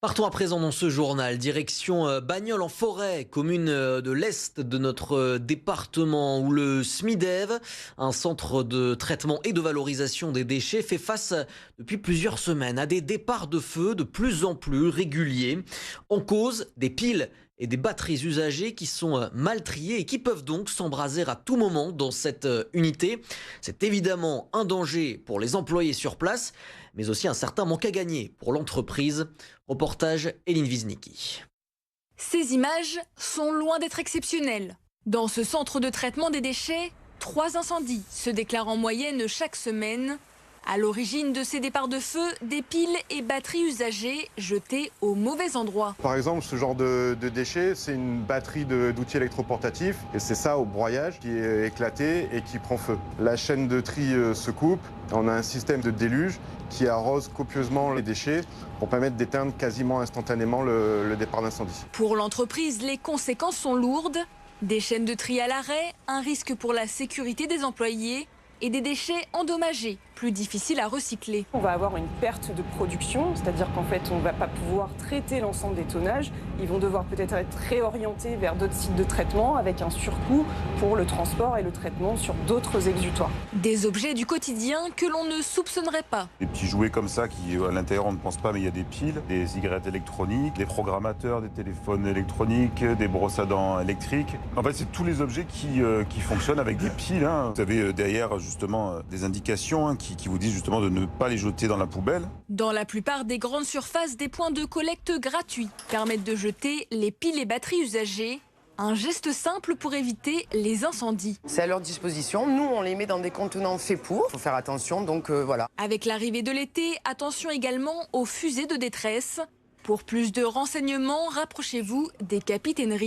Partons à présent dans ce journal, direction Bagnols en forêt, commune de l'Est de notre département, où le SMIDEV, un centre de traitement et de valorisation des déchets, fait face depuis plusieurs semaines à des départs de feu de plus en plus réguliers. En cause, des piles et des batteries usagées qui sont mal triées et qui peuvent donc s'embraser à tout moment dans cette unité. C'est évidemment un danger pour les employés sur place, mais aussi un certain manque à gagner pour l'entreprise. Reportage Eline Wiznicki. Ces images sont loin d'être exceptionnelles. Dans ce centre de traitement des déchets, 3 incendies se déclarent en moyenne chaque semaine. À l'origine de ces départs de feu, des piles et batteries usagées jetées au mauvais endroit. Par exemple, ce genre de déchets, c'est une batterie d'outils électroportatifs et c'est ça au broyage qui est éclaté et qui prend feu. La chaîne de tri se coupe, on a un système de déluge qui arrose copieusement les déchets pour permettre d'éteindre quasiment instantanément le départ d'incendie. Pour l'entreprise, les conséquences sont lourdes. Des chaînes de tri à l'arrêt, un risque pour la sécurité des employés et des déchets endommagés, plus difficiles à recycler. On va avoir une perte de production, c'est-à-dire qu'en fait, on ne va pas pouvoir traiter l'ensemble des tonnages. Ils vont devoir peut-être être réorientés vers d'autres sites de traitement avec un surcoût pour le transport et le traitement sur d'autres exutoires. Des objets du quotidien que l'on ne soupçonnerait pas. Des petits jouets comme ça qui, à l'intérieur, on ne pense pas, mais il y a des piles, des cigarettes électroniques, des programmateurs, des téléphones électroniques, des brosses à dents électriques. En fait, c'est tous les objets qui fonctionnent avec des piles. Vous avez derrière, justement, des indications qui vous disent justement de ne pas les jeter dans la poubelle. Dans la plupart des grandes surfaces, des points de collecte gratuits permettent de jeter les piles et batteries usagées. Un geste simple pour éviter les incendies. C'est à leur disposition. Nous, on les met dans des contenants faits pour. Il faut faire attention, donc voilà. Avec l'arrivée de l'été, attention également aux fusées de détresse. Pour plus de renseignements, rapprochez-vous des capitaineries.